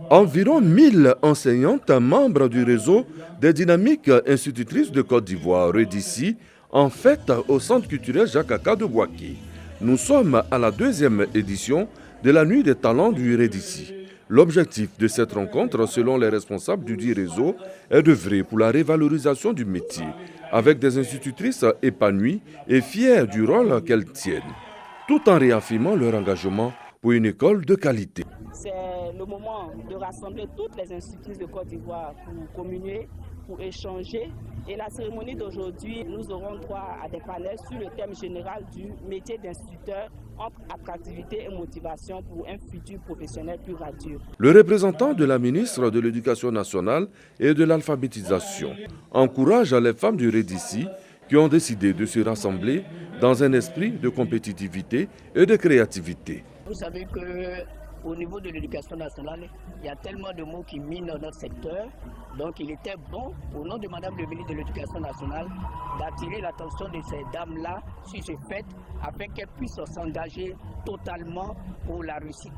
Environ 1000 enseignantes membres du réseau des dynamiques institutrices de Côte d'Ivoire REDICI en fête au Centre culturel Jacques Aka de Boaké. Nous sommes à la 2e édition de la Nuit des talents du REDICI. L'objectif de cette rencontre, selon les responsables du dit réseau, est d'œuvrer pour la révalorisation du métier, avec des institutrices épanouies et fières du rôle qu'elles tiennent, tout en réaffirmant leur engagement pour une école de qualité. C'est le moment de rassembler toutes les institutrices de Côte d'Ivoire pour communier, pour échanger. Et la cérémonie d'aujourd'hui, nous aurons droit à des panels sur le thème général du métier d'instituteur entre attractivité et motivation pour un futur professionnel plus radieux. Le représentant de la ministre de l'Éducation nationale et de l'alphabétisation encourage les femmes du REDICI qui ont décidé de se rassembler dans un esprit de compétitivité et de créativité. Vous savez qu'au niveau de l'éducation nationale, il y a tellement de mots qui minent notre secteur. Donc il était bon, au nom de Madame le ministre de l'Éducation nationale, d'attirer l'attention de ces dames-là sur ce fait, afin qu'elles puissent s'engager totalement pour la réussite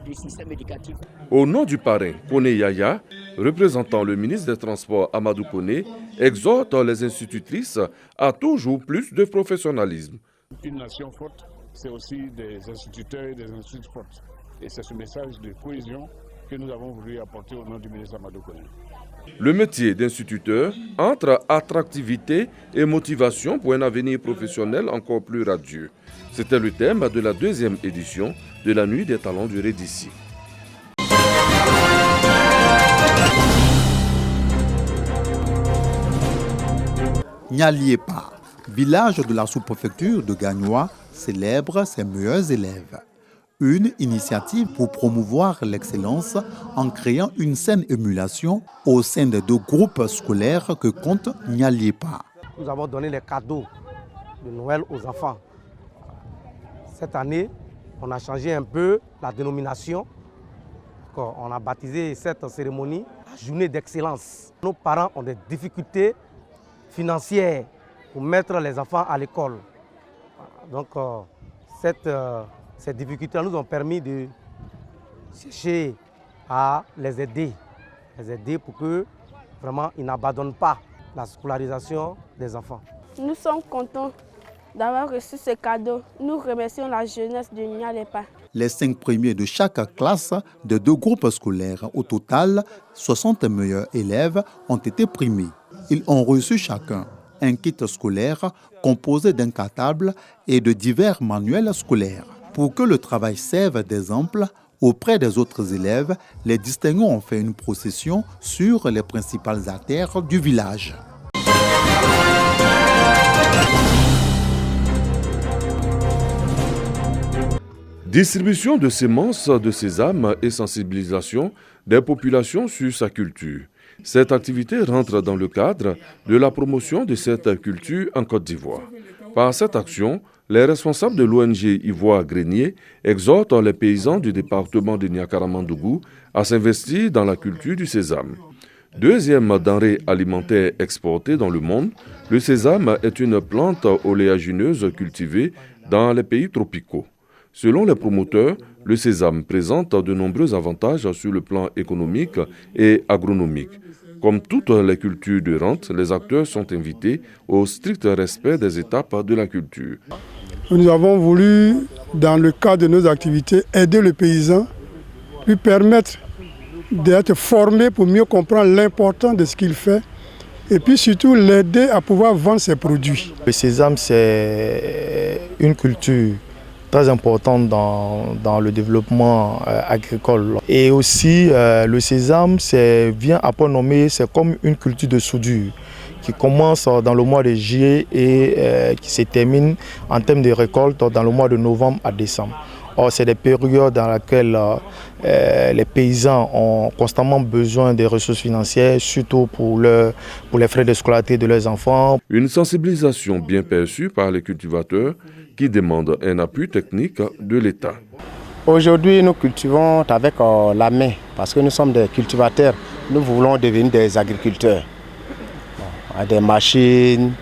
du système éducatif. Au nom du parrain Kone Yaya, représentant le ministre des Transports Amadou Kone, exhorte les institutrices à toujours plus de professionnalisme. Une nation forte, c'est aussi des instituteurs et des instituts fortes. Et c'est ce message de cohésion que nous avons voulu apporter au nom du ministre Amadou Kone. Le métier d'instituteur entre attractivité et motivation pour un avenir professionnel encore plus radieux. C'était le thème de la 2e édition de la Nuit des talents du REDICI. Nyaliepa, village de la sous-préfecture de Gagnoa, célèbre ses meilleurs élèves. Une initiative pour promouvoir l'excellence en créant une saine émulation au sein des 2 groupes scolaires que compte Nyaliepa. Nous avons donné les cadeaux de Noël aux enfants. Cette année, on a changé un peu la dénomination. On a baptisé cette cérémonie la journée d'excellence. Nos parents ont des difficultés financières pour mettre les enfants à l'école. Donc ces difficultés nous ont permis de chercher à les aider pour que vraiment ils n'abandonnent pas la scolarisation des enfants. Nous sommes contents d'avoir reçu ces cadeaux. Nous remercions la jeunesse de Nyaliepa. Les 5 premiers de chaque classe de 2 groupes scolaires, au total 60 meilleurs élèves, ont été primés. Ils ont reçu chacun un kit scolaire composé d'un cartable et de divers manuels scolaires. Pour que le travail serve d'exemple auprès des autres élèves, les distingués ont fait une procession sur les principales artères du village. Distribution de semences de sésame et sensibilisation des populations sur sa culture. Cette activité rentre dans le cadre de la promotion de cette culture en Côte d'Ivoire. Par cette action, les responsables de l'ONG Ivoire Grenier exhortent les paysans du département de Niakaramandougou à s'investir dans la culture du sésame. 2e denrée alimentaire exportée dans le monde, le sésame est une plante oléagineuse cultivée dans les pays tropicaux. Selon les promoteurs, le sésame présente de nombreux avantages sur le plan économique et agronomique. Comme toutes les cultures de rente, les acteurs sont invités au strict respect des étapes de la culture. Nous avons voulu, dans le cadre de nos activités, aider le paysan, lui permettre d'être formé pour mieux comprendre l'importance de ce qu'il fait et puis surtout l'aider à pouvoir vendre ses produits. Le sésame, c'est une culture très importante dans le développement agricole. Et aussi, le sésame vient à point nommé, c'est comme une culture de soudure qui commence dans le mois de juillet et qui se termine en termes de récolte dans le mois de novembre à décembre. Or, c'est des périodes dans lesquelles les paysans ont constamment besoin des ressources financières, surtout pour les frais de scolarité de leurs enfants. Une sensibilisation bien perçue par les cultivateurs qui demandent un appui technique de l'État. Aujourd'hui, nous cultivons avec la main parce que nous sommes des cultivateurs. Nous voulons devenir des agriculteurs. Des machines,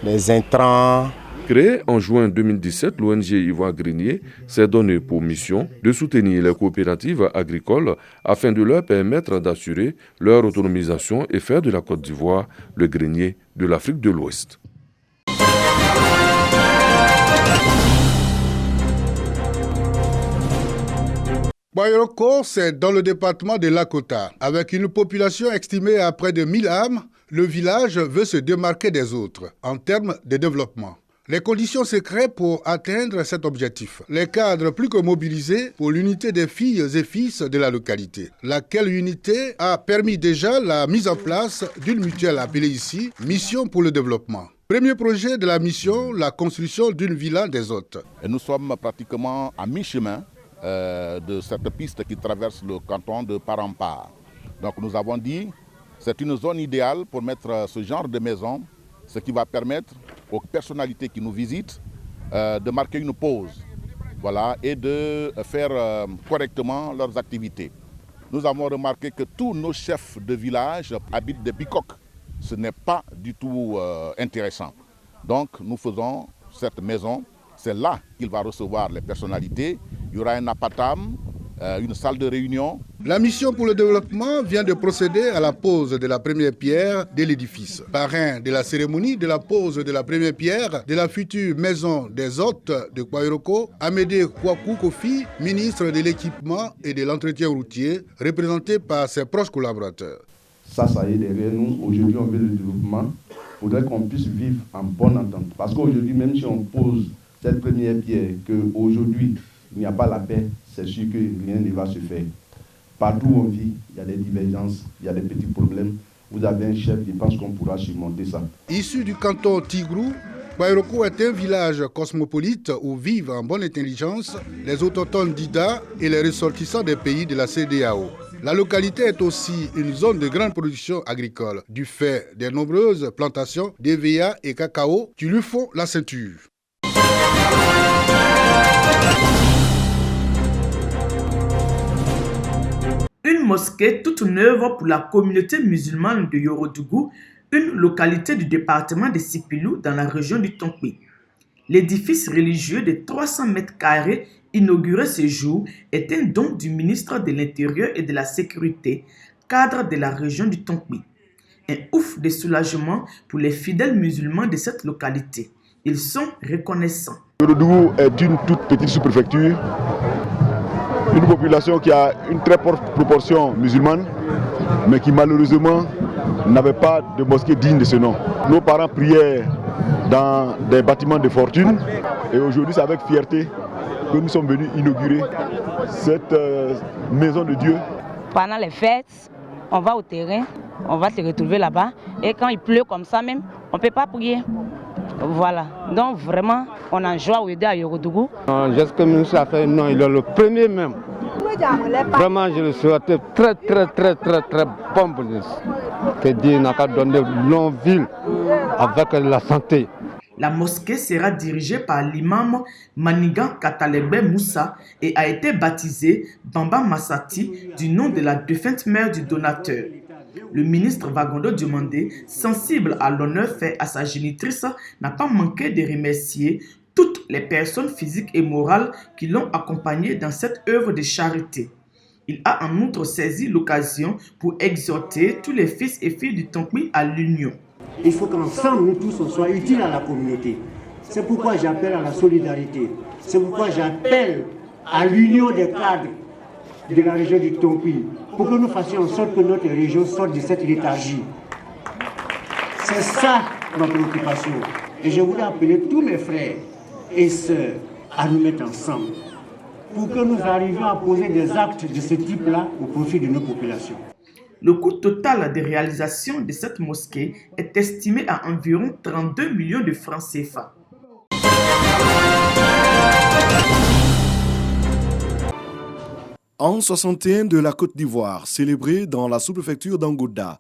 des intrants, Créée en juin 2017, l'ONG Ivoire Grenier s'est donnée pour mission de soutenir les coopératives agricoles afin de leur permettre d'assurer leur autonomisation et faire de la Côte d'Ivoire le grenier de l'Afrique de l'Ouest. Bayoroko, c'est dans le département de Lakota. Avec une population estimée à près de 1000 âmes, le village veut se démarquer des autres en termes de développement. Les conditions se créent pour atteindre cet objectif. Les cadres plus que mobilisés pour l'unité des filles et fils de la localité, laquelle unité a permis déjà la mise en place d'une mutuelle appelée ici « Mission pour le développement ». Premier projet de la mission, la construction d'une villa des hôtes. Et nous sommes pratiquement à mi-chemin de cette piste qui traverse le canton de Parampar. Donc nous avons dit c'est une zone idéale pour mettre ce genre de maison, ce qui va permettre aux personnalités qui nous visitent de marquer une pause, voilà, et de faire correctement leurs activités. Nous avons remarqué que tous nos chefs de village habitent des bicoques. Ce n'est pas du tout intéressant. Donc nous faisons cette maison, c'est là qu'il va recevoir les personnalités. Il y aura un apatam, une salle de réunion. La mission pour le développement vient de procéder à la pose de la première pierre de l'édifice. Parrain de la cérémonie de la pose de la première pierre de la future maison des hôtes de Bayoroko, Amédée Kouakou Kofi, ministre de l'équipement et de l'entretien routier, représenté par ses proches collaborateurs. Ça y est derrière nous. Aujourd'hui, on veut le développement. Il faudrait qu'on puisse vivre en bonne entente. Parce qu'aujourd'hui, même si on pose cette première pierre, qu'aujourd'hui, il n'y a pas la paix, c'est sûr que rien ne va se faire. Partout où on vit, il y a des divergences, il y a des petits problèmes. Vous avez un chef, je pense qu'on pourra surmonter ça. Issu du canton Tigrou, Bayoroko est un village cosmopolite où vivent en bonne intelligence les autochtones d'Ida et les ressortissants des pays de la CEDEAO. La localité est aussi une zone de grande production agricole, du fait des nombreuses plantations d'EVA et cacao qui lui font la ceinture. Une mosquée toute neuve pour la communauté musulmane de Yorodougou, une localité du département de Sipilou dans la région du Tonkpi. L'édifice religieux de 300 mètres carrés inauguré ce jour est un don du ministre de l'Intérieur et de la Sécurité, cadre de la région du Tonkpi. Un ouf de soulagement pour les fidèles musulmans de cette localité. Ils sont reconnaissants. Yorodougou est une toute petite sous-préfecture, une population qui a une très forte proportion musulmane, mais qui malheureusement n'avait pas de mosquée digne de ce nom. Nos parents priaient dans des bâtiments de fortune et aujourd'hui c'est avec fierté que nous sommes venus inaugurer cette maison de Dieu. Pendant les fêtes, on va au terrain, on va se retrouver là-bas et quand il pleut comme ça même, on ne peut pas prier. Voilà, donc vraiment, on a joie au à Yorodougou. J'espère que le ministre a fait non, il est le premier même. Vraiment, je le souhaite très bon ministre. Que Dieu n'a qu'à donner une longue ville avec la santé. La mosquée sera dirigée par l'imam Manigan Katalebe Moussa et a été baptisée Bamba Massati du nom de la défunte mère du donateur. Le ministre Vagondo Diomandé, sensible à l'honneur fait à sa génitrice, n'a pas manqué de remercier toutes les personnes physiques et morales qui l'ont accompagné dans cette œuvre de charité. Il a en outre saisi l'occasion pour exhorter tous les fils et filles du Tonkpi à l'union. Il faut qu'ensemble, nous tous, on soit utiles à la communauté. C'est pourquoi j'appelle à la solidarité. C'est pourquoi j'appelle à l'union des cadres de la région du Tonkpi, pour que nous fassions en sorte que notre région sorte de cette léthargie. C'est ça notre préoccupation. Et je voudrais appeler tous mes frères et sœurs à nous mettre ensemble pour que nous arrivions à poser des actes de ce type-là au profit de nos populations. Le coût total de réalisation de cette mosquée est estimé à environ 32 millions de francs CFA. En 61 de la Côte d'Ivoire, célébré dans la sous-préfecture d'Angoda,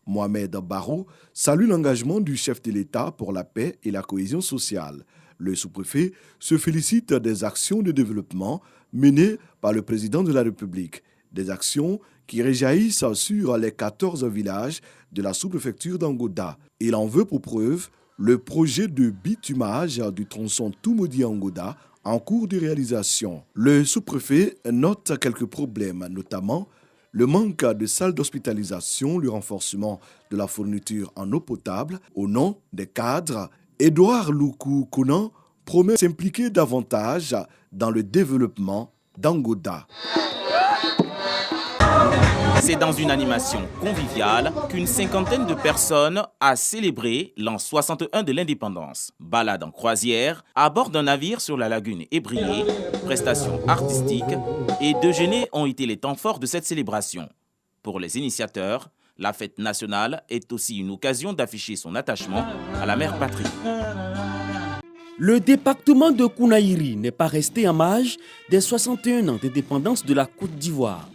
Mohamed Barou salue l'engagement du chef de l'État pour la paix et la cohésion sociale. Le sous-préfet se félicite des actions de développement menées par le président de la République, des actions qui réjaillissent sur les 14 villages de la sous-préfecture d'Angoda. Il en veut pour preuve le projet de bitumage du tronçon Tumodi-Angoda en cours de réalisation. Le sous-préfet note quelques problèmes, notamment le manque de salles d'hospitalisation, le renforcement de la fourniture en eau potable. Au nom des cadres, Édouard Loukou-Kounan promet de s'impliquer davantage dans le développement d'Angoda. C'est dans une animation conviviale qu'une cinquantaine de personnes a célébré l'an 61 de l'indépendance. Balade en croisière, à bord d'un navire sur la lagune ébriée, prestations artistiques et déjeuners ont été les temps forts de cette célébration. Pour les initiateurs, la fête nationale est aussi une occasion d'afficher son attachement à la mère patrie. Le département de Kounaïri n'est pas resté en marge des 61 ans d'indépendance de la Côte d'Ivoire.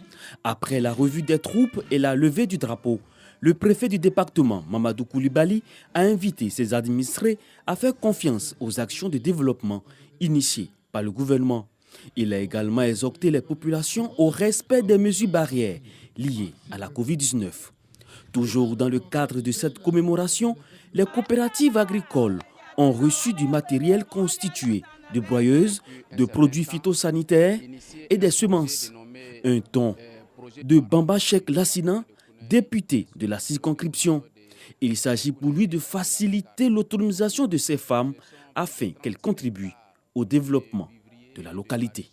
Après la revue des troupes et la levée du drapeau, le préfet du département, Mamadou Koulibaly, a invité ses administrés à faire confiance aux actions de développement initiées par le gouvernement. Il a également exhorté les populations au respect des mesures barrières liées à la Covid-19. Toujours dans le cadre de cette commémoration, les coopératives agricoles ont reçu du matériel constitué de broyeuses, de produits phytosanitaires et des semences. Un don de Bamba Cheikh Lassina, député de la circonscription. Il s'agit pour lui de faciliter l'autonomisation de ces femmes afin qu'elles contribuent au développement de la localité.